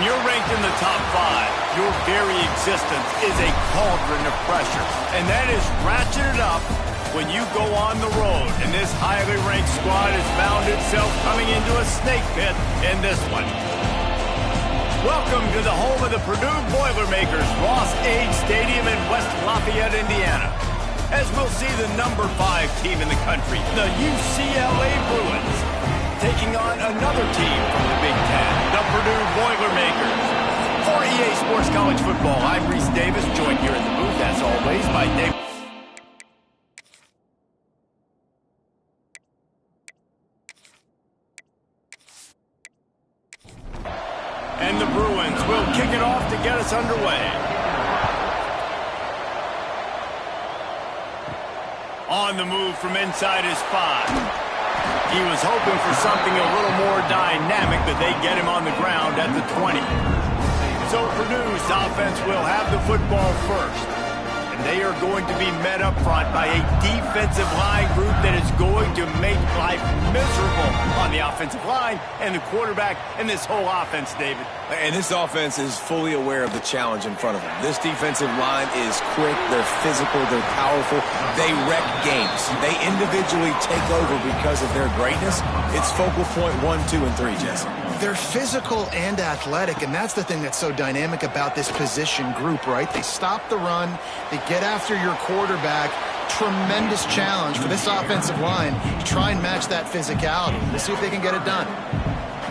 When you're ranked in the top 5, your very existence is a cauldron of pressure. And that is ratcheted up when you go on the road. And this highly ranked squad has found itself coming into a snake pit in this one. Welcome to the home of the Purdue Boilermakers, Ross Age Stadium in West Lafayette, Indiana. As we'll see the number 5 team in the country, the UCLA Bruins, taking on another team from the Big Ten, the Purdue Boilermakers. For EA Sports College Football, I'm Reese Davis, joined here in the booth, as always, by Dave. And the Bruins will kick it off to get us underway. On the move from inside his 5. He was hoping for something a little more dynamic, but they get him on the ground at the 20. So Purdue's offense will have the football first. And they are going to be met up front by a defensive line group that is going to make life miserable on the offensive line and the quarterback and this whole offense, David. And this offense is fully aware of the challenge in front of them. This defensive line is quick, they're physical, they're powerful, they wreck games. They individually take over because of their greatness. It's focal point 1, 2, and 3, Jesse. They're physical and athletic, and that's the thing that's so dynamic about this position group, right? They stop the run, they get after your quarterback. Tremendous challenge for this offensive line to try and match that physicality. Let's see if they can get it done.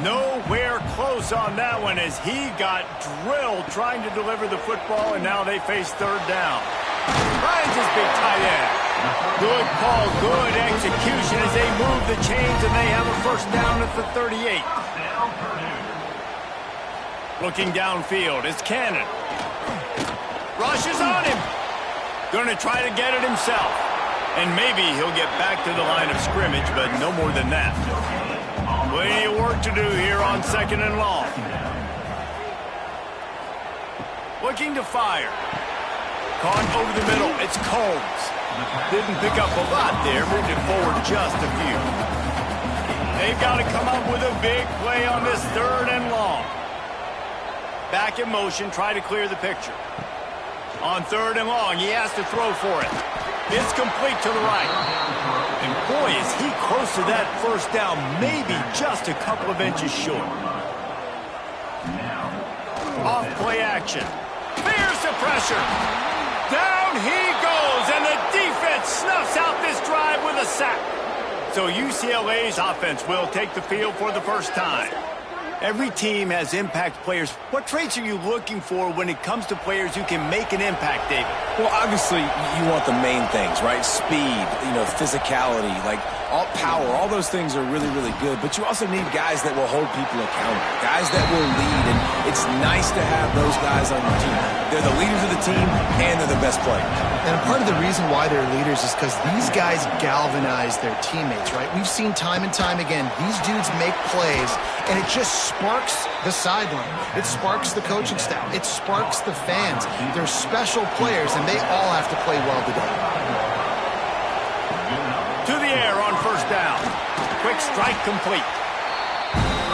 Nowhere close on that one as he got drilled trying to deliver the football, and now they face third down. Finds his big tight end. Good call, good execution as they move the chains, and they have a first down at the 38. Looking downfield, it's Cannon. Rushes on him. Going to try to get it himself. And maybe he'll get back to the line of scrimmage, but no more than that. Plenty of work to do here on 2nd and long. Looking to fire. Caught over the middle. It's Combs. Didn't pick up a lot there. Moved it forward just a few. They've got to come up with a big play on this 3rd and long. Back in motion. Try to clear the picture. On 3rd and long, he has to throw for it. It's complete to the right. And boy, is he close to that first down, maybe just a couple of inches short. Off play action. Fears the pressure. Down he goes, and the defense snuffs out this drive with a sack. So UCLA's offense will take the field for the first time. Every team has impact players. What traits are you looking for when it comes to players who can make an impact, David? Well, obviously, you want the main things, right? Speed, physicality, like all power, all those things are really, really good. But you also need guys that will hold people accountable, guys that will lead. And it's nice to have those guys on your team. They're the leaders of the team, and they're the best players. And part of the reason why they're leaders is because these guys galvanize their teammates, right? We've seen time and time again, these dudes make plays, and it just sparks the sideline. It sparks the coaching staff. It sparks the fans. They're special players, and they all have to play well today. To the air on first down. Quick strike complete.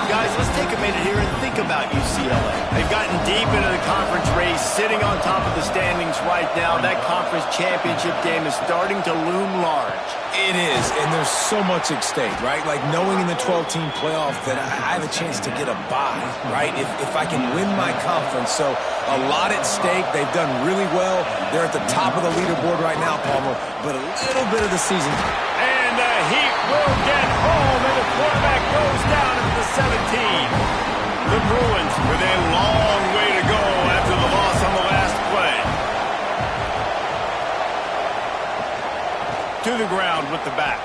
Guys, let's take a minute here and think about UCLA. They've gotten deep into the conference race, sitting on top of the standings right now. That conference championship game is starting to loom large. It is, and there's so much at stake, right? Like knowing in the 12-team playoff that I have a chance to get a bye, right? If I can win my conference. So a lot at stake. They've done really well. They're at the top of the leaderboard right now, Palmer, but a little bit of the season. And the Heat will get home, and the quarterback goes down at the 17. The Bruins with a long way to go after the loss on the last play. To the ground with the back.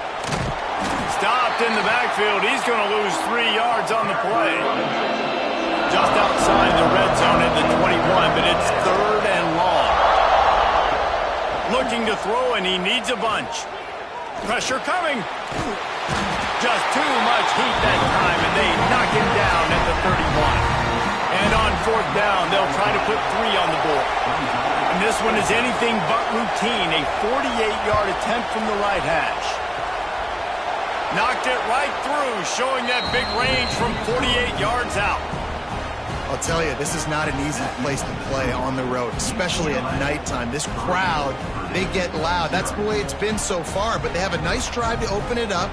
Stopped in the backfield. He's going to lose 3 yards on the play. Just outside the red zone at the 21, but it's 3rd and long. Looking to throw, and he needs a bunch. Pressure coming. Just too much heat that time, and they knock him down at the 31. And on 4th down, they'll try to put 3 on the board. And this one is anything but routine, a 48-yard attempt from the right hash. Knocked it right through, showing that big range from 48 yards out. I'll tell you, this is not an easy place to play on the road, especially at nighttime. This crowd, they get loud. That's the way it's been so far, but they have a nice drive to open it up.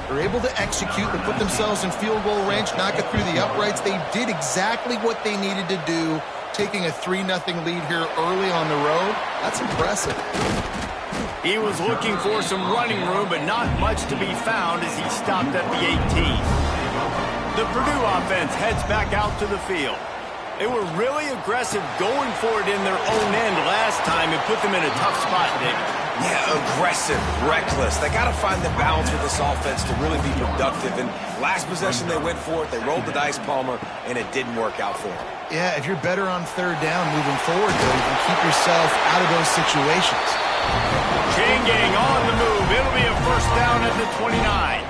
They're able to execute. They put themselves in field goal range, knock it through the uprights. They did exactly what they needed to do, taking a 3-0 lead here early on the road. That's impressive. He was looking for some running room, but not much to be found as he stopped at the 18. The Purdue offense heads back out to the field. They were really aggressive going for it in their own end last time and put them in a tough spot, David. Yeah, aggressive, reckless. They got to find the balance with this offense to really be productive. And last possession, they went for it. They rolled the dice, Palmer, and it didn't work out for them. Yeah, if you're better on third down moving forward, though, you can keep yourself out of those situations. Chain gang on the move. It'll be a first down at the 29.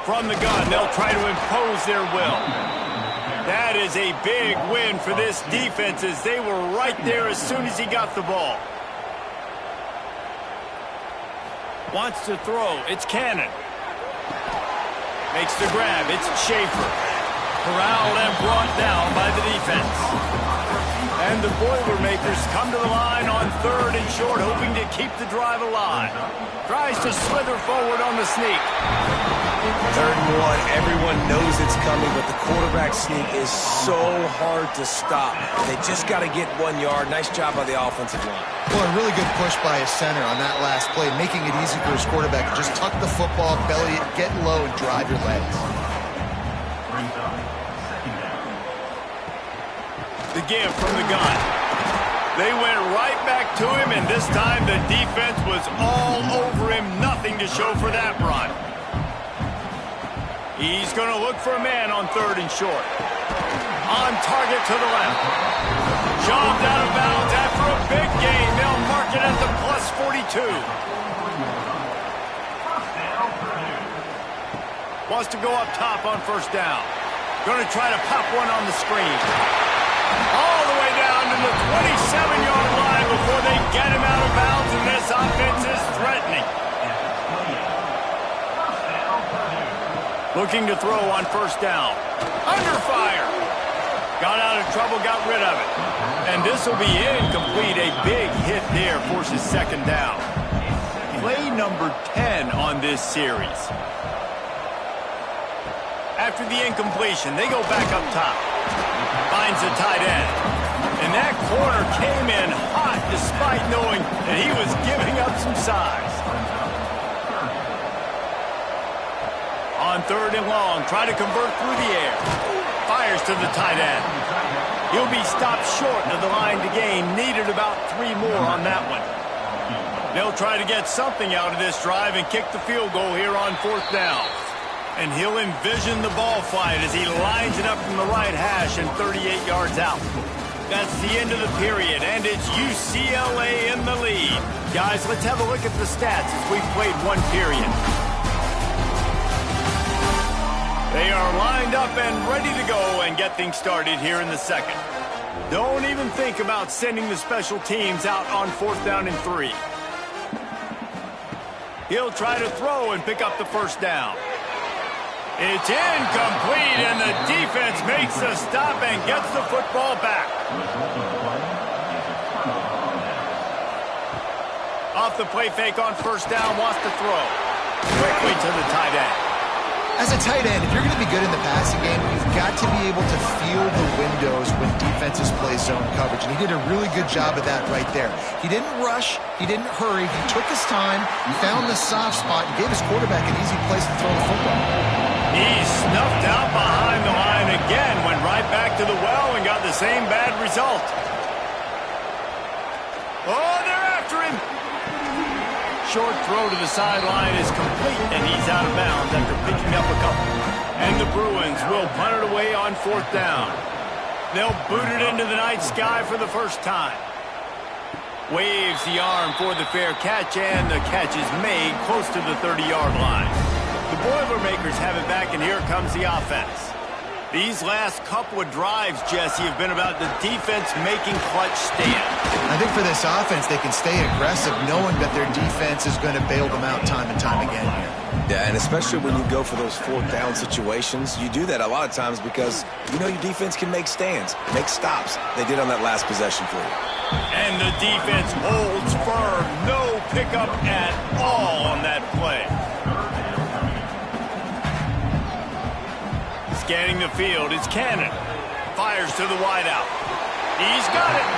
From the gun, they'll try to impose their will. That is a big win for this defense as they were right there as soon as he got the ball. Wants to throw. It's Cannon. Makes the grab. It's Schaefer. Corralled and brought down by the defense. And the Boilermakers come to the line on 3rd and short, hoping to keep the drive alive. Tries to slither forward on the sneak. 3rd and 1, everyone knows it's coming, but the quarterback sneak is so hard to stop. They just got to get 1 yard. Nice job by the offensive line. Well, a really good push by his center on that last play, making it easy for his quarterback to just tuck the football, belly it, get low, and drive your legs. The give from the gun. They went right back to him, and this time the defense was all over him. Nothing to show for that run. He's going to look for a man on 3rd and short. On target to the left. Shoved out of bounds after a big gain. They'll mark it at the plus 42. Wants to go up top on 1st down. Going to try to pop one on the screen. All the way down to the 27-yard line before they get him out of bounds, and this offense is threatening. Looking to throw on 1st down. Under fire. Got out of trouble, got rid of it. And this will be incomplete. A big hit there forces 2nd down. Play number 10 on this series. After the incompletion, they go back up top. Finds the tight end. And that corner came in hot despite knowing that he was giving up some size. On 3rd and long, try to convert through the air. Fires to the tight end. He'll be stopped short of the line to gain. Needed about 3 more on that one. They'll try to get something out of this drive and kick the field goal here on 4th down. And he'll envision the ball flight as he lines it up from the right hash and 38 yards out. That's the end of the period, and it's UCLA in the lead. Guys, let's have a look at the stats as we've played 1 period. They are lined up and ready to go and get things started here in the 2nd. Don't even think about sending the special teams out on 4th down and 3. He'll try to throw and pick up the 1st down. It's incomplete, and the defense makes the stop and gets the football back. Off the play fake on 1st down, wants to throw. Quickly to the tight end. As a tight end, if you're going to be good in the passing game, you've got to be able to feel the windows when defenses play zone coverage, and he did a really good job of that right there. He didn't rush, he didn't hurry, he took his time, found the soft spot, and gave his quarterback an easy place to throw the football. He snuffed out behind the line again, went right back to the well and got the same bad result. Oh, they're after him. Short throw to the sideline is complete, and he's out of bounds after picking up a couple. And the Bruins will punt it away on 4th down. They'll boot it into the night sky for the first time. Waves the arm for the fair catch, and the catch is made close to the 30-yard line. The Boilermakers have it back, and here comes the offense. These last couple of drives, Jesse, have been about the defense making clutch stands. I think for this offense, they can stay aggressive knowing that their defense is going to bail them out time and time again here. Yeah, and especially when you go for those fourth down situations, you do that a lot of times because you know your defense can make stands, make stops. They did on that last possession for you. And the defense holds firm. No pickup at all on that play. Scanning the field, it's Cannon. Fires to the wideout. He's got it.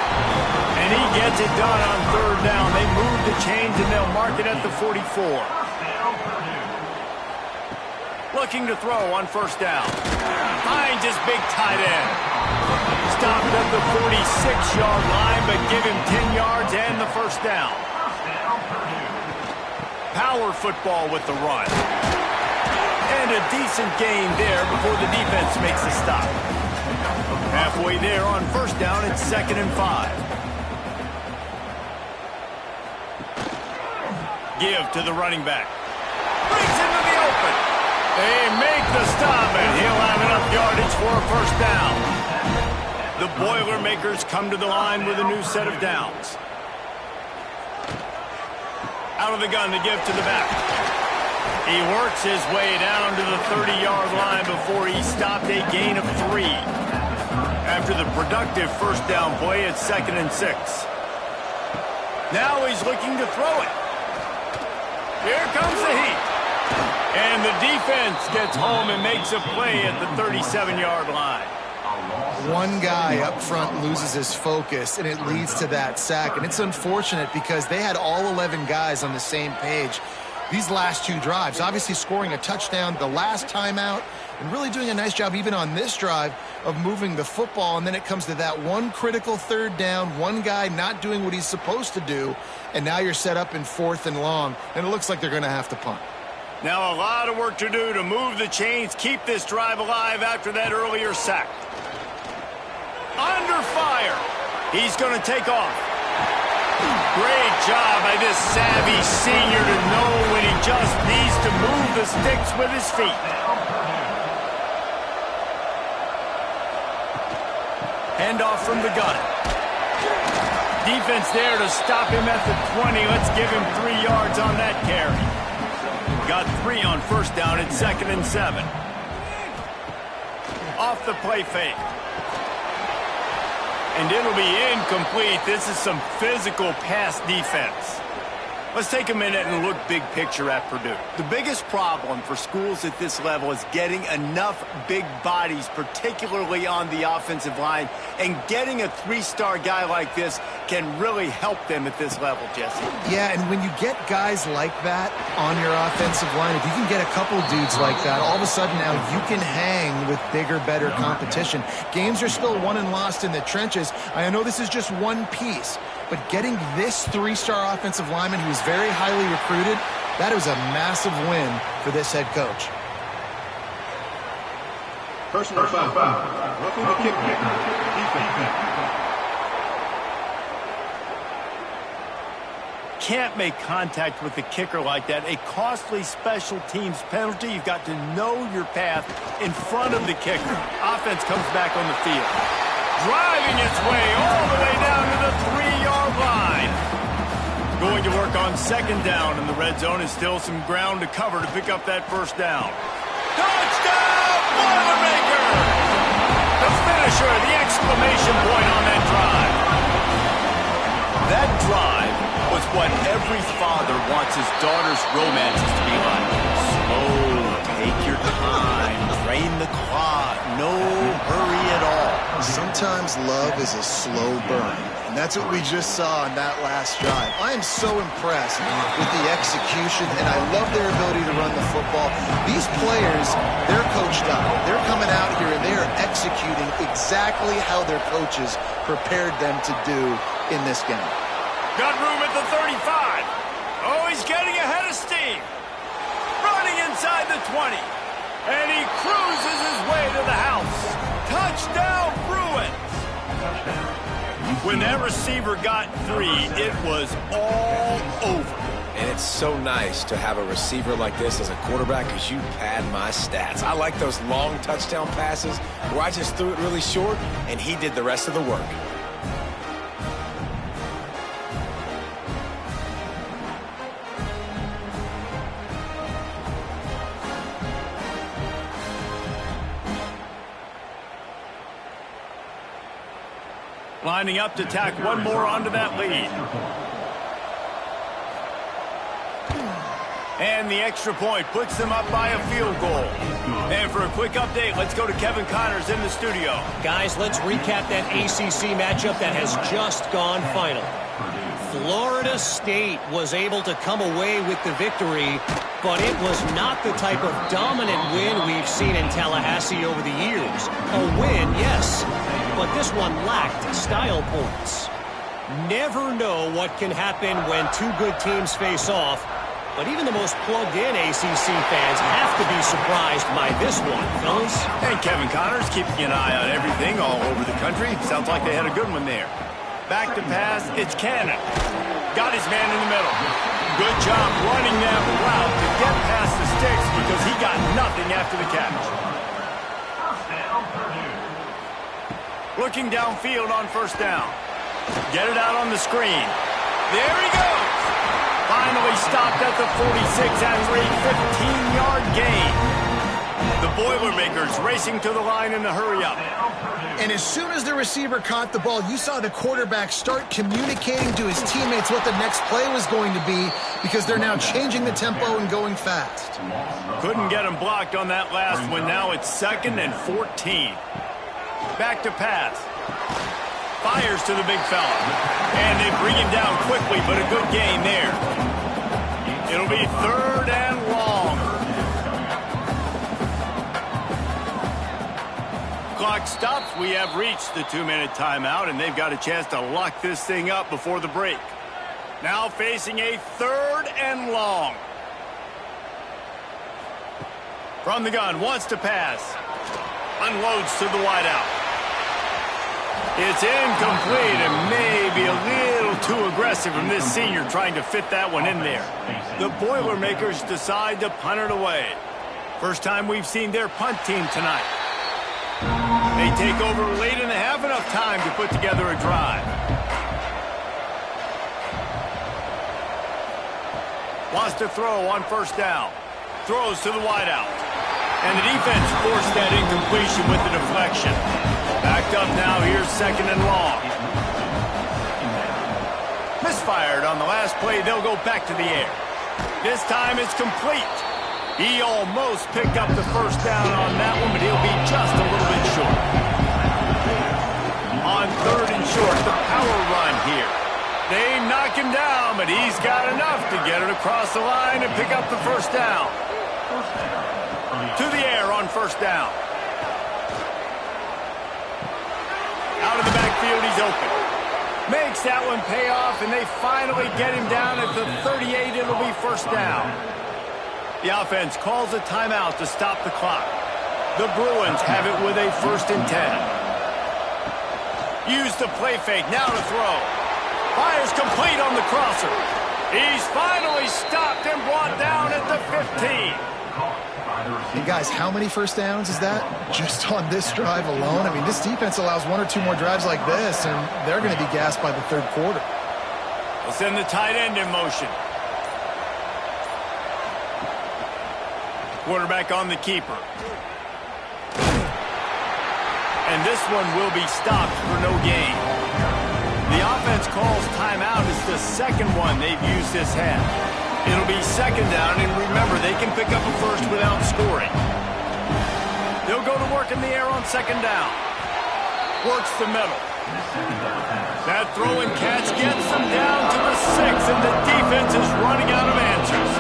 And he gets it done on third down. They move the chains and they'll mark it at the 44. Looking to throw on first down. Finds his big tight end. Stopped at the 46-yard line, but give him 10 yards and the first down. Power football with the run. And a decent gain there before the defense makes a stop. Halfway there on first down, it's 2nd and 5. Give to the running back. Brings him to the open. They make the stop, and he'll have enough yardage for a first down. The Boilermakers come to the line with a new set of downs. Out of the gun to give to the back. He works his way down to the 30-yard line before he stopped, a gain of 3. After the productive first down play, it's 2nd and 6. Now he's looking to throw it. Here comes the heat. And the defense gets home and makes a play at the 37-yard line. One guy up front loses his focus, and it leads to that sack. And it's unfortunate because they had all 11 guys on the same page these last two drives, obviously scoring a touchdown the last timeout and really doing a nice job even on this drive of moving the football. And then it comes to that one critical third down, one guy not doing what he's supposed to do, and now you're set up in 4th and long, and it looks like they're going to have to punt. Now a lot of work to do to move the chains, keep this drive alive after that earlier sack. Under fire. He's going to take off. Great job by this savvy senior to know when he just needs to move the sticks with his feet. Handoff from the gun. Defense there to stop him at the 20. Let's give him 3 yards on that carry. Got 3 on first down at 2nd and 7. Off the play fake. And it'll be incomplete. This is some physical pass defense. Let's take a minute and look big picture at Purdue. The biggest problem for schools at this level is getting enough big bodies, particularly on the offensive line, and getting a 3-star guy like this can really help them at this level, Jesse. Yeah, and when you get guys like that on your offensive line, if you can get a couple dudes like that, all of a sudden now you can hang with bigger, better competition. Games are still won and lost in the trenches. I know this is just one piece, but getting this 3-star offensive lineman who's very highly recruited, that is a massive win for this head coach. Personal foul. Roughing the kick. Defense. Can't make contact with the kicker like that. A costly special teams penalty. You've got to know your path in front of the kicker. Offense comes back on the field. Driving its way all the way down to the 3-yard line. Going to work on 2nd down in the red zone. Is still some ground to cover to pick up that first down. Touchdown, Boilermaker! The finisher, the exclamation point on that drive. That drive was what every father wants his daughter's romances to be like. Slow, take your time, drain the clock, no hurry at all. Sometimes love is a slow burn, and that's what we just saw on that last drive. I am so impressed with the execution, and I love their ability to run the football. These players, they're coached up. They're coming out here, and they are executing exactly how their coaches prepared them to do in this game. Got room at the 35. Oh, he's getting ahead of steam. Running inside the 20. And he cruises his way to the house. Touchdown, Bruins. When that receiver got 3, it was all over. And it it's so nice to have a receiver like this as a quarterback because you pad my stats. I like those long touchdown passes where I just threw it really short and he did the rest of the work. Lining up to tack one more onto that lead. And the extra point puts them up by a field goal. And for a quick update, let's go to Kevin Connors in the studio. Guys, let's recap that ACC matchup that has just gone final. Florida State was able to come away with the victory, but it was not the type of dominant win we've seen in Tallahassee over the years. A win, yes, but this one lacked style points. Never know what can happen when two good teams face off, but even the most plugged-in ACC fans have to be surprised by this one, fellas. And Kevin Connors keeping an eye on everything all over the country. Sounds like they had a good one there. Back to pass, it's Cannon. Got his man in the middle. Good job running that route to get past the sticks because he got nothing after the catch. Looking downfield on first down. Get it out on the screen. There he goes. Finally stopped at the 46 after a 15-yard gain. The Boilermakers racing to the line in a hurry-up. And as soon as the receiver caught the ball, you saw the quarterback start communicating to his teammates what the next play was going to be because they're now changing the tempo and going fast. Couldn't get him blocked on that last one. Now it's 2nd and 14. Back to pass. Fires to the big fella. And they bring him down quickly, but a good gain there. It'll be 3rd and long. Clock stops. We have reached the 2-minute timeout, and they've got a chance to lock this thing up before the break. Now facing a 3rd and long. From the gun, wants to pass. Unloads to the wideout. It's incomplete and maybe a little too aggressive from this senior trying to fit that one in there. The Boilermakers decide to punt it away. First time we've seen their punt team tonight. They take over late in the half, enough time to put together a drive. Wants to throw on first down. Throws to the wideout. And the defense forced that incompletion with the deflection. Backed up now, here's 2nd and long. Misfired on the last play, they'll go back to the air. This time it's complete. He almost picked up the first down on that one, but he'll be just a little bit short. On 3rd and short, the power run here. They knock him down, but he's got enough to get it across the line and pick up the first down. To the air on first down. Out of the backfield, he's open. Makes that one pay off, and they finally get him down at the 38. It'll be first down. The offense calls a timeout to stop the clock. The Bruins have it with a 1st and 10. Use the play fake, now to throw. Fires complete on the crosser. He's finally stopped and brought down at the 15. And guys, how many first downs is that just on this drive alone? I mean, this defense allows 1 or 2 more drives like this, and they're going to be gassed by the 3rd quarter. We'll send the tight end in motion. Quarterback on the keeper. And this one will be stopped for no gain. The offense calls timeout. It's the 2nd one they've used this half. It'll be 2nd down, and remember, they can pick up a first without scoring. They'll go to work in the air on 2nd down. Works the middle. That throw and catch gets them down to the 6, and the defense is running out of answers.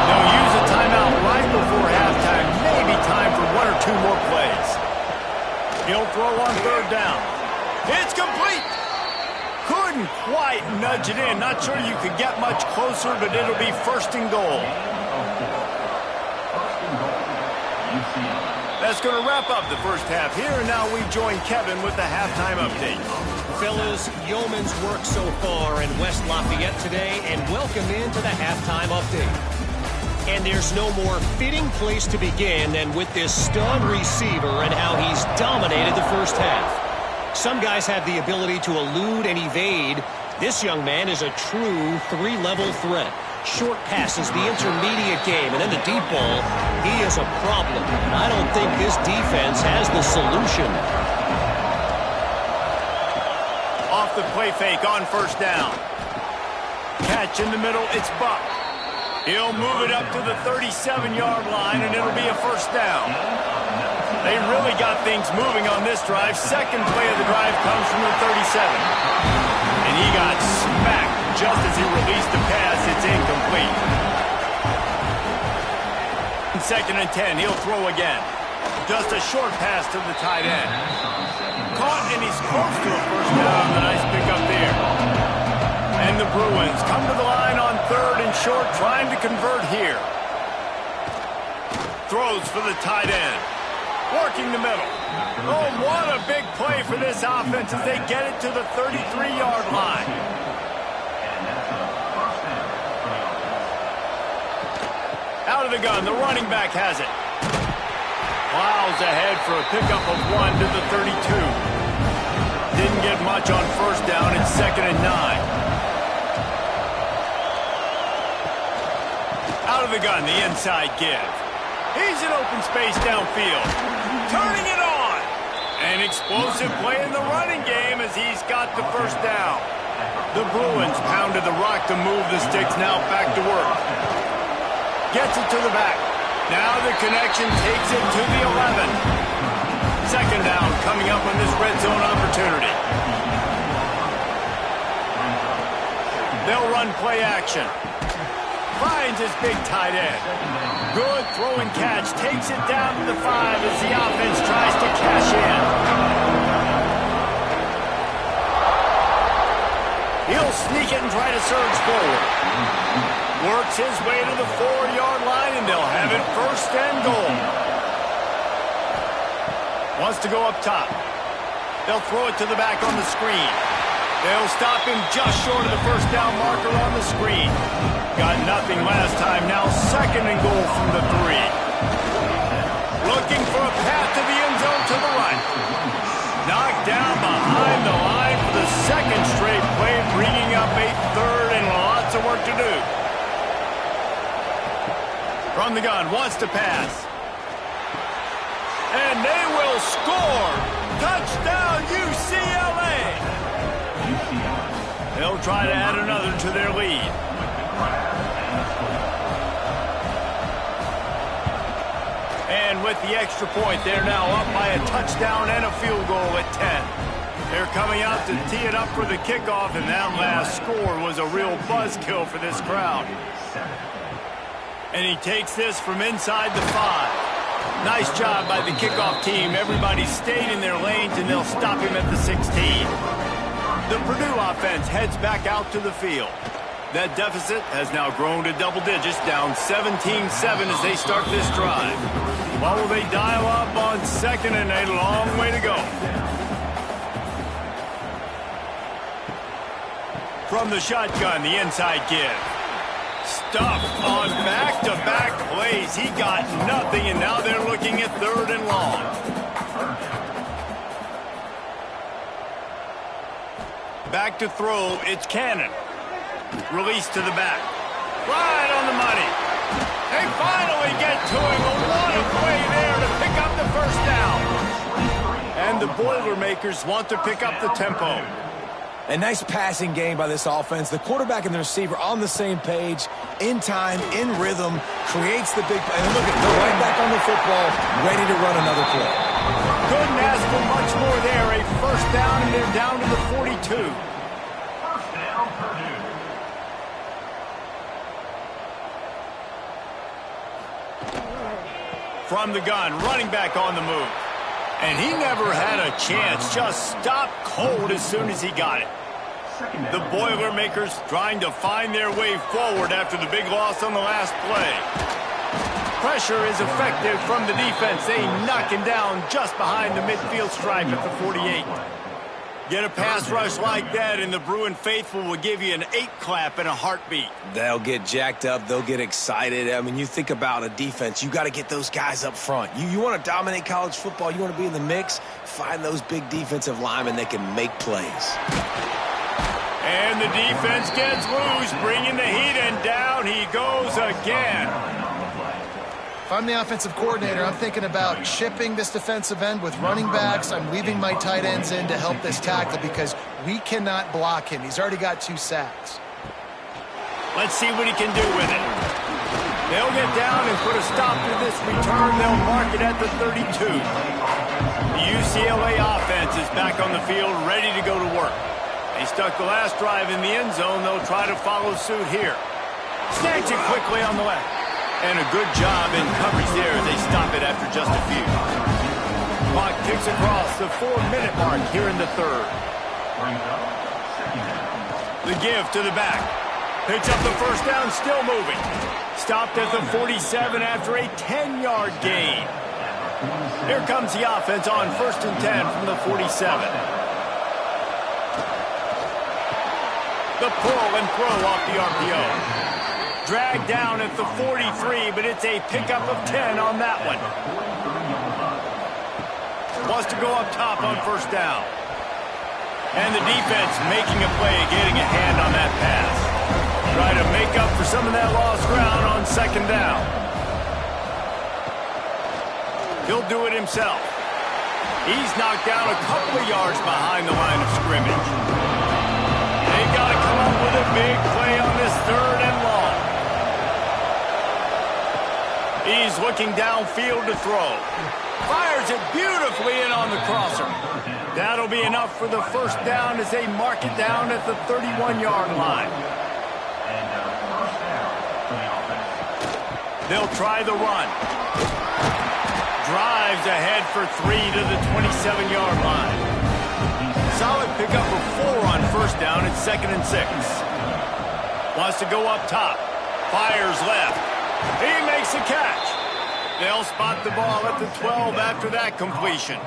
They'll use a timeout right before halftime. Maybe time for 1 or 2 more plays. He'll throw on 3rd down. It's complete. Couldn't quite nudge it in. Not sure you could get much closer, but it'll be 1st and goal. That's going to wrap up the first half here, and now we join Kevin with the halftime update. Fellas, yeoman's work so far in West Lafayette today, and welcome into the halftime update. And there's no more fitting place to begin than with this stud receiver and how he's dominated the first half. Some guys have the ability to elude and evade. This young man is a true three-level threat. Short passes, the intermediate game, and then the deep ball. He is a problem, and I don't think this defense has the solution. Off the play fake on first down. Catch in the middle, it's Buck. He'll move it up to the 37-yard line, and it'll be a first down. They really got things moving on this drive. Second play of the drive comes from the 37. And he got smacked just as he released the pass. It's incomplete. Second and 10, he'll throw again. Just a short pass to the tight end. Caught, and he's close to a first down. A nice pickup there. And the Bruins come to the line on third and short, trying to convert here. Throws for the tight end. Working the middle. Oh, what a big play for this offense as they get it to the 33-yard line. Out of the gun, the running back has it. Plows ahead for a pickup of 1 to the 32. Didn't get much on first down. It's 2nd and 9. Out of the gun, the inside give. He's in open space downfield. Turning it on. An explosive play in the running game as he's got the first down. The Bruins pounded the rock to move the sticks. Now back to work. Gets it to the back. Now the connection takes it to the 11. Second down coming up on this red zone opportunity. They'll run play action. Finds his big tight end. Good throw and catch. Takes it down to the 5 as the offense tries to cash in. He'll sneak it and try to surge forward. Works his way to the 4-yard line, and they'll have it 1st and goal. Wants to go up top. They'll throw it to the back on the screen. They'll stop him just short of the first down marker on the screen. Got nothing last time. Now 2nd and goal from the 3. Looking for a path to the end zone to the right. Knocked down behind the line for the 2nd straight play, bringing up a 3rd and lots of work to do. From the gun, wants to pass. And they will score. Touchdown, UCLA. They'll try to add another to their lead. And with the extra point, they're now up by a touchdown and a field goal at 10. They're coming out to tee it up for the kickoff, and that last score was a real buzzkill for this crowd. And he takes this from inside the 5. Nice job by the kickoff team. Everybody stayed in their lanes, and they'll stop him at the 16. The Purdue offense heads back out to the field. That deficit has now grown to double digits, down 17-7 as they start this drive. What will they dial up on 2nd and a long way to go? From the shotgun, the inside give. Stuffed on back-to-back plays. He got nothing, and now they're looking at 3rd and long. Back to throw, it's Cannon. Release to the back. Right on the money. They finally get to him. What a play there to pick up the first down. And the Boilermakers want to pick up the tempo. A nice passing game by this offense. The quarterback and the receiver on the same page, in time, in rhythm, creates the big play. And look at it, they're right back on the football, ready to run another play. Couldn't ask for much more there. A first down, and they're down to the 42. First down, Purdue. From the gun, running back on the move. And he never had a chance. Just stopped cold as soon as he got it. The Boilermakers trying to find their way forward after the big loss on the last play. Pressure is effective from the defense. They knock him down just behind the midfield stripe at the 48. Get a pass rush like that, and the Bruin faithful will give you an 8-clap in a heartbeat. They'll get jacked up. They'll get excited. I mean, you think about a defense, you got to get those guys up front. You want to dominate college football, you want to be in the mix, find those big defensive linemen that can make plays. And the defense gets loose, bringing the heat, and down he goes again. If I'm the offensive coordinator, I'm thinking about chipping this defensive end with running backs. I'm leaving my tight ends in to help this tackle because we cannot block him. He's already got 2 sacks. Let's see what he can do with it. They'll get down and put a stop to this return. They'll mark it at the 32. The UCLA offense is back on the field, ready to go to work. They stuck the last drive in the end zone. They'll try to follow suit here. Snatch it quickly on the left. And a good job in coverage there as they stop it after just a few. Clock ticks across the 4-minute mark here in the third. The give to the back. Picks up the first down, still moving. Stopped at the 47 after a 10-yard gain. Here comes the offense on 1st and 10 from the 47. The pull and throw off the RPO. Dragged down at the 43, but it's a pickup of 10 on that one. Wants to go up top on 1st down. And the defense making a play, getting a hand on that pass. Try to make up for some of that lost ground on 2nd down. He'll do it himself. He's knocked down a couple of yards behind the line of scrimmage. They got to come up with a big play on this 3rd and long. He's looking downfield to throw. Fires it beautifully in on the crosser. That'll be enough for the 1st down as they mark it down at the 31-yard line. They'll try the run. Drives ahead for 3 to the 27-yard line. Solid pickup of 4 on 1st down at 2nd and 6. Wants to go up top. Fires left. He makes a catch. They'll spot the ball at the 12 after that completion.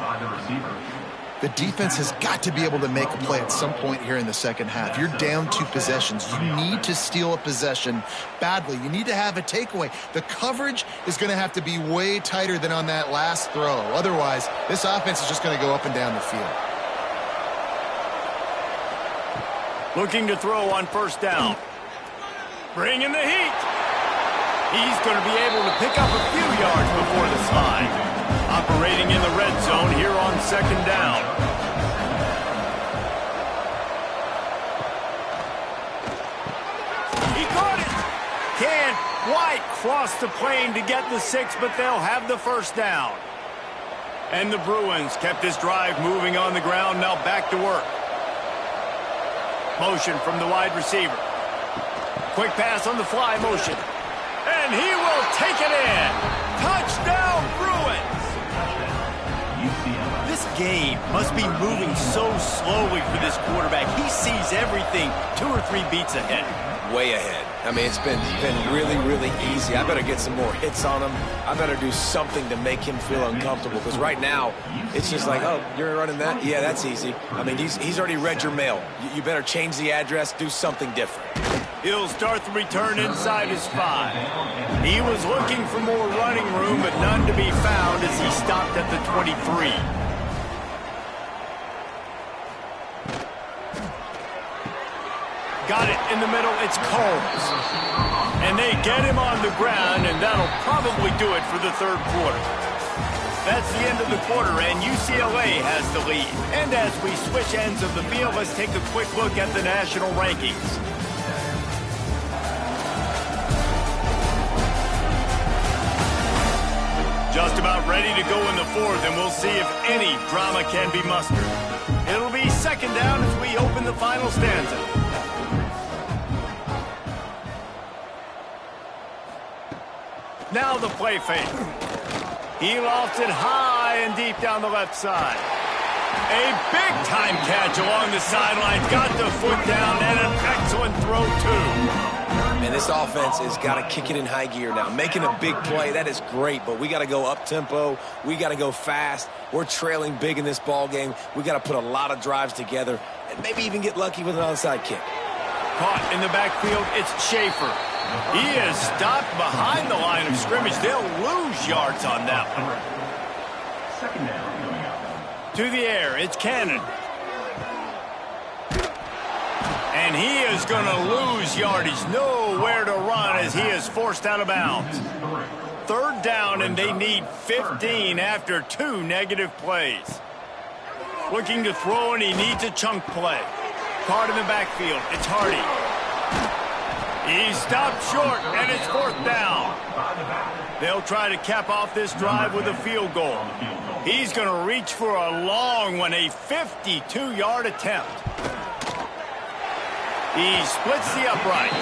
The defense has got to be able to make a play at some point here in the 2nd half. You're down 2 possessions. You need to steal a possession badly. You need to have a takeaway. The coverage is going to have to be way tighter than on that last throw. Otherwise, this offense is just going to go up and down the field. Looking to throw on 1st down. Bringing the heat. He's going to be able to pick up a few yards before the slide. Operating in the red zone here on 2nd down. He caught it. Can't quite cross the plane to get the 6, but they'll have the 1st down. And the Bruins kept this drive moving on the ground, now back to work. Motion from the wide receiver. Quick pass on the fly motion. And he will take it in. Touchdown, Bruins. This game must be moving so slowly for this quarterback. He sees everything 2 or 3 beats ahead. Way ahead. I mean, it's been really, really easy. I better get some more hits on him. I better do something to make him feel uncomfortable. Because right now, it's just like, oh, you're running that? Yeah, that's easy. I mean, he's already read your mail. You better change the address, do something different. He'll start the return inside his 5. He was looking for more running room, but none to be found as he stopped at the 23. Got it in the middle. It's Combs. And they get him on the ground, and that'll probably do it for the 3rd quarter. That's the end of the quarter, and UCLA has the lead. And as we switch ends of the field, let's take a quick look at the national rankings. Just about ready to go in the 4th, and we'll see if any drama can be mustered. It'll be 2nd down as we open the final stanza. Now the play fake. He lofts it high and deep down the left side. A big-time catch along the sideline. Got the foot down and an excellent throw, too. And this offense has got to kick it in high gear now. Making a big play, that is great, but we got to go up-tempo. We got to go fast. We're trailing big in this ball game. We got to put a lot of drives together and maybe even get lucky with an onside kick. Caught in the backfield, it's Schaefer. He is stopped behind the line of scrimmage. They'll lose yards on that one. Second down. To the air, it's Cannon. And he is going to lose yardage. Nowhere to run as he is forced out of bounds. Third down, and they need 15 after 2 negative plays. Looking to throw, and he needs a chunk play. Caught in the backfield, it's Hardy. He stopped short, and it's 4th down. They'll try to cap off this drive with a field goal. He's going to reach for a long one, a 52-yard attempt. He splits the uprights.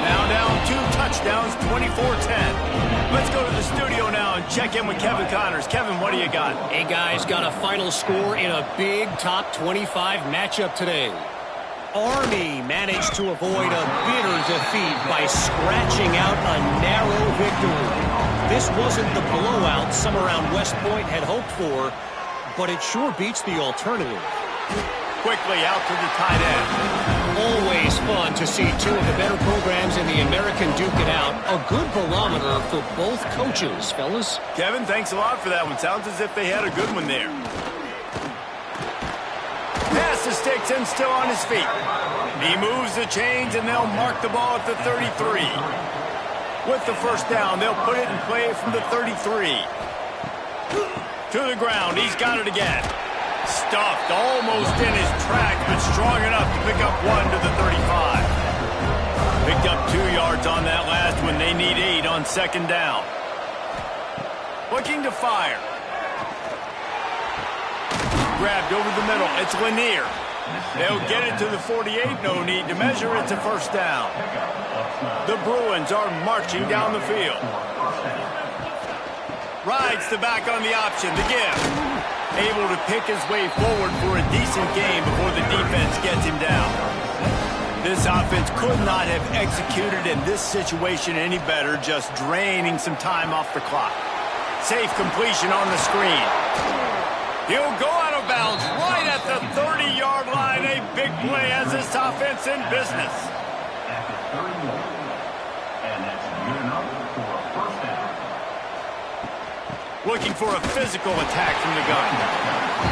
Now down 2 touchdowns, 24-10. Let's go to the studio now and check in with Kevin Connors. Kevin, what do you got? Hey, guys, got a final score in a big top 25 matchup today. Army managed to avoid a bitter defeat by scratching out a narrow victory. This wasn't the blowout some around West Point had hoped for, but it sure beats the alternative. Quickly out to the tight end. Always fun to see 2 of the better programs in the American duke it out. A good barometer for both coaches, fellas. Kevin, thanks a lot for that one. Sounds as if they had a good one there. Pass to Sticks and still on his feet. He moves the chains and they'll mark the ball at the 33. With the first down, they'll put it in play from the 33. To the ground, he's got it again. Stuffed almost in his tracks, but strong enough to pick up 1 to the 35. Picked up 2 yards on that last one. They need 8 on 2nd down. Looking to fire. Grabbed over the middle. It's Lanier. They'll get it to the 48. No need to measure. It's a 1st down. The Bruins are marching down the field. Rides the back on the option. The give. Able to pick his way forward for a decent game before the defense gets him down. This offense could not have executed in this situation any better, just draining some time off the clock. Safe completion on the screen. He'll go out of bounds right at the 30-yard line. A big play as this offense in business. Looking for a physical attack from the gun.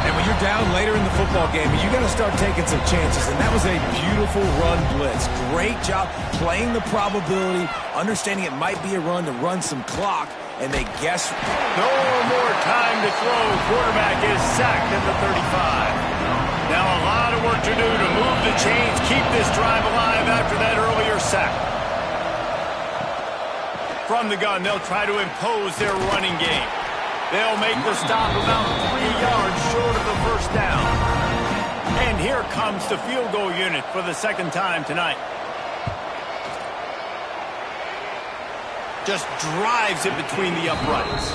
And when you're down later in the football game, you got to start taking some chances. And that was a beautiful run blitz. Great job playing the probability, understanding it might be a run to run some clock, and they guess. No more time to throw. Quarterback is sacked at the 35. Now a lot of work to do to move the chains, keep this drive alive after that earlier sack. From the gun, they'll try to impose their running game. They'll make the stop about 3 yards short of the 1st down. And here comes the field goal unit for the 2nd time tonight. Just drives it between the uprights.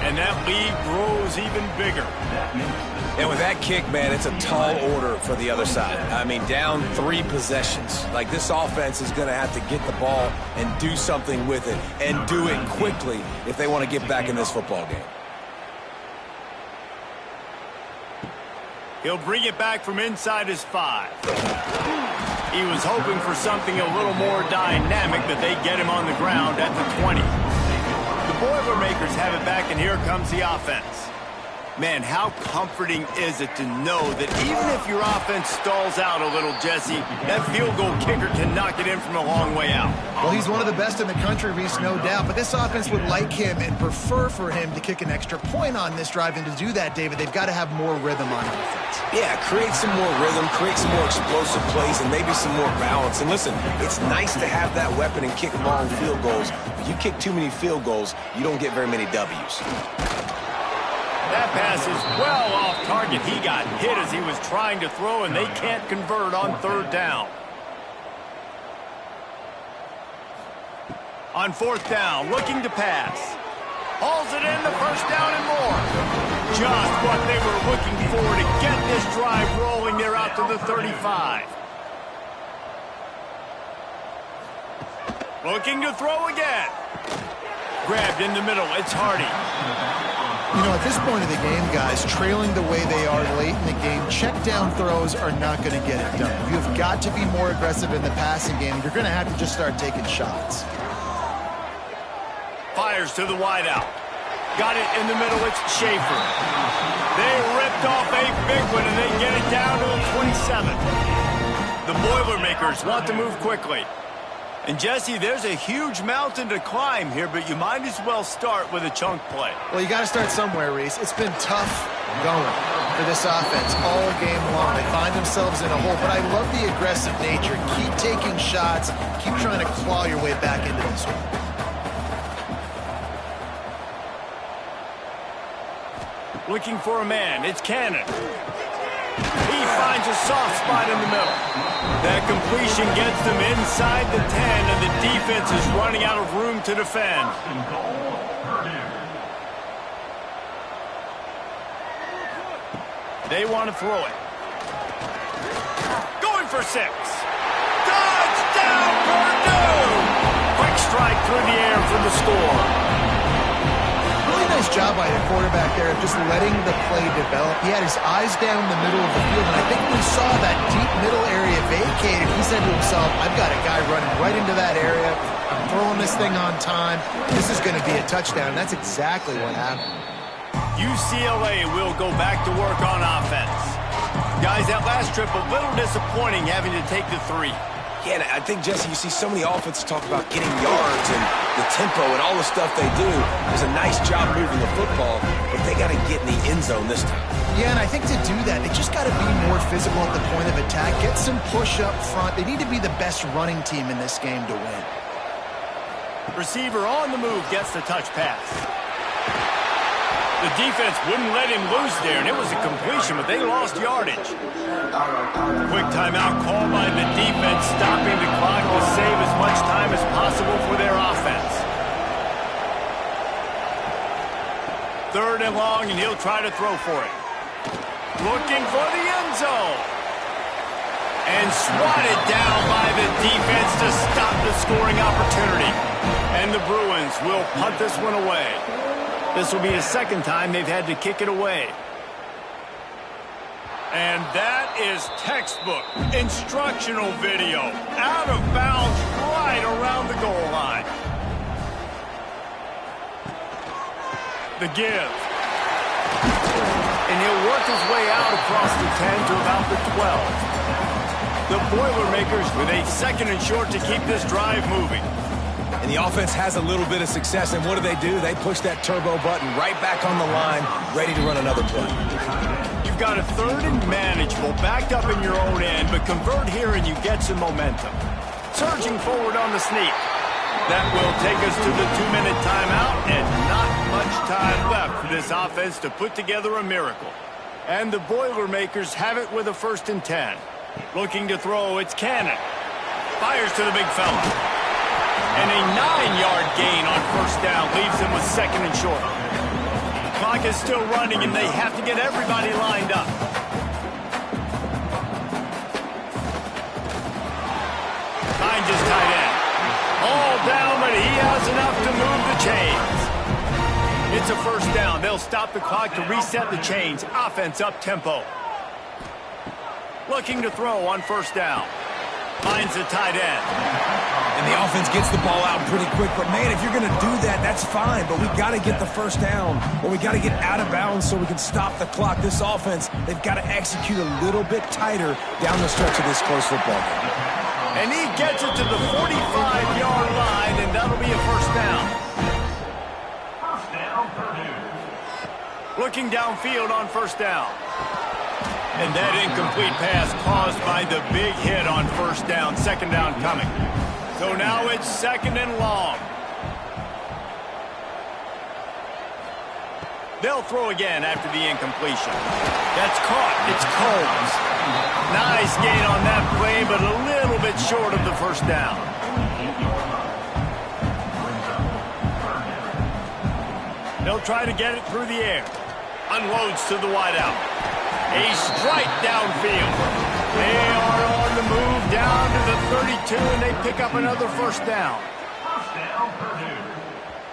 And that lead grows even bigger. And with that kick, man, it's a tall order for the other side. I mean, down 3 possessions. Like, this offense is going to have to get the ball and do something with it, and do it quickly if they want to get back in this football game. He'll bring it back from inside his 5. He was hoping for something a little more dynamic, but they get him on the ground at the 20. The Boilermakers have it back, and here comes the offense. Man, how comforting is it to know that even if your offense stalls out a little, Jesse, that field goal kicker can knock it in from a long way out. Well, he's one of the best in the country, Reese, no doubt. But this offense would like him and prefer for him to kick an extra point on this drive. And to do that, David, they've got to have more rhythm on offense. Yeah, create some more rhythm, create some more explosive plays, and maybe some more balance. And listen, it's nice to have that weapon and kick long field goals. But you kick too many field goals, you don't get very many W's. That pass is well off target. He got hit as he was trying to throw, and they can't convert on 3rd down. On 4th down, looking to pass. Hauls it in, the 1st down and more. Just what they were looking for to get this drive rolling. They're out to the 35. Looking to throw again. Grabbed in the middle. It's Hardy. You know, at this point of the game, guys, trailing the way they are late in the game, check down throws are not going to get it done. You've got to be more aggressive in the passing game. You're going to have to just start taking shots. Fires to the wideout. Got it in the middle. It's Schaefer. They ripped off a big one, and they get it down to the 27. The Boilermakers want to move quickly. And, Jesse, there's a huge mountain to climb here, but you might as well start with a chunk play. Well, you got to start somewhere, Reese. It's been tough going for this offense all game long. They find themselves in a hole, but I love the aggressive nature. Keep taking shots. Keep trying to claw your way back into this one. Looking for a man. It's Cannon. He finds a soft spot in the middle. That completion gets them inside the 10, and the defense is running out of room to defend. They want to throw it. Going for 6. Touchdown, Purdue! Quick strike through the air for the score. Really nice job by the quarterback there of just letting the play develop. He had his eyes down the middle of the field, and I think when he saw that deep middle area vacated, he said to himself, I've got a guy running right into that area. I'm throwing this thing on time. This is going to be a touchdown. That's exactly what happened. UCLA will go back to work on offense. Guys, that last trip, a little disappointing having to take the 3. Yeah, and I think, Jesse, you see so many offenses talk about getting yards and the tempo and all the stuff they do. There's a nice job moving the football, but they got to get in the end zone this time. Yeah, and I think to do that, they just got to be more physical at the point of attack. Get some push up front. They need to be the best running team in this game to win. Receiver on the move gets the touch pass. The defense wouldn't let him loose there, and it was a completion, but they lost yardage. Quick timeout called by the defense, stopping the clock to save as much time as possible for their offense. 3rd and long, and he'll try to throw for it. Looking for the end zone. And swatted down by the defense to stop the scoring opportunity. And the Bruins will punt this one away. This will be the second time they've had to kick it away. And that is textbook instructional video. Out of bounds right around the goal line. The give. And he'll work his way out across the 10 to about the 12. The Boilermakers with a 2nd and short to keep this drive moving. And the offense has a little bit of success, and what do? They push that turbo button right back on the line, ready to run another play. You've got a 3rd and manageable, backed up in your own end, but convert here and you get some momentum. Surging forward on the sneak. That will take us to the 2-minute timeout, and not much time left for this offense to put together a miracle. And the Boilermakers have it with a 1st and 10. Looking to throw, it's Cannon. Fires to the big fella. And a 9-yard gain on 1st down leaves them with 2nd and short. The clock is still running, and they have to get everybody lined up. Finds his tight end. All down, but he has enough to move the chains. It's a 1st down. They'll stop the clock to reset the chains. Offense up tempo. Looking to throw on 1st down. Finds the tight end. And the offense gets the ball out pretty quick. But, man, if you're going to do that, that's fine. But we got to get the 1st down. Or we got to get out of bounds so we can stop the clock. This offense, they've got to execute a little bit tighter down the stretch of this close football game. And he gets it to the 45-yard line, and that'll be a 1st down. Looking downfield on 1st down. And that incomplete pass caused by the big hit on 1st down. 2nd down coming. So now it's 2nd and long. They'll throw again after the incompletion. That's caught. It's Combs. Nice gain on that play, but a little bit short of the 1st down. They'll try to get it through the air. Unloads to the wideout. A strike downfield. They are on the move down to the 32, and they pick up another 1st down.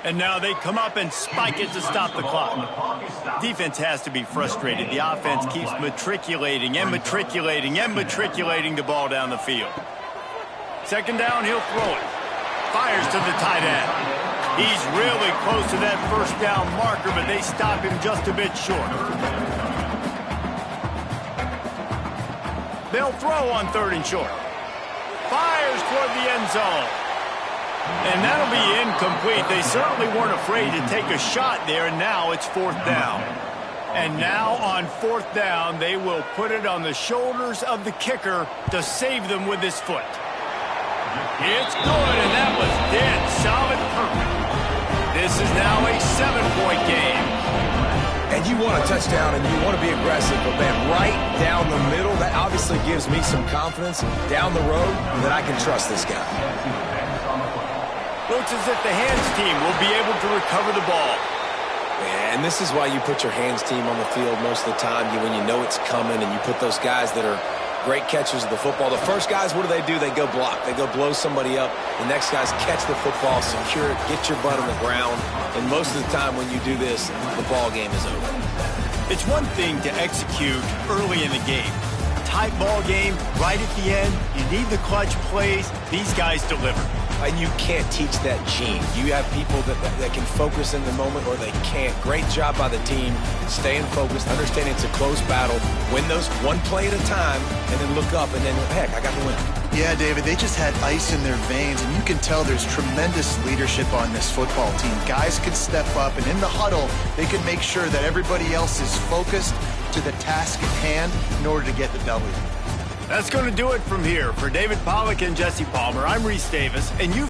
And now they come up and spike it to stop the clock. Defense has to be frustrated. The offense keeps matriculating and matriculating and matriculating the ball down the field. Second down, he'll throw it. Fires to the tight end. He's really close to that first down marker, but they stop him just a bit short. They'll throw on 3rd and short. Fires toward the end zone. And that'll be incomplete. They certainly weren't afraid to take a shot there, and now it's 4th down. And now on 4th down, they will put it on the shoulders of the kicker to save them with his foot. It's good, and that was dead solid perfect. This is now a 7-point game. And you want a touchdown and you want to be aggressive, but man, right down the middle, that obviously gives me some confidence down the road that I can trust this guy. Looks as if the hands team will be able to recover the ball. And this is why you put your hands team on the field most of the time, when you know it's coming, and you put those guys that are great catchers of the football. The first guys, what do? They go block. They go blow somebody up. The next guys catch the football, secure it, get your butt on the ground. And most of the time when you do this, the ball game is over. It's one thing to execute early in the game. Tight ball game, right at the end. You need the clutch plays. These guys deliver. And you can't teach that gene. You have people that can focus in the moment or they can't. Great job by the team, staying focused, understanding it's a close battle, win those one play at a time, and then look up and then, heck, I got the win. Yeah, David, they just had ice in their veins, and you can tell there's tremendous leadership on this football team. Guys can step up, and in the huddle, they can make sure that everybody else is focused to the task at hand in order to get the W. That's going to do it from here. For David Pollack and Jesse Palmer, I'm Reese Davis, and you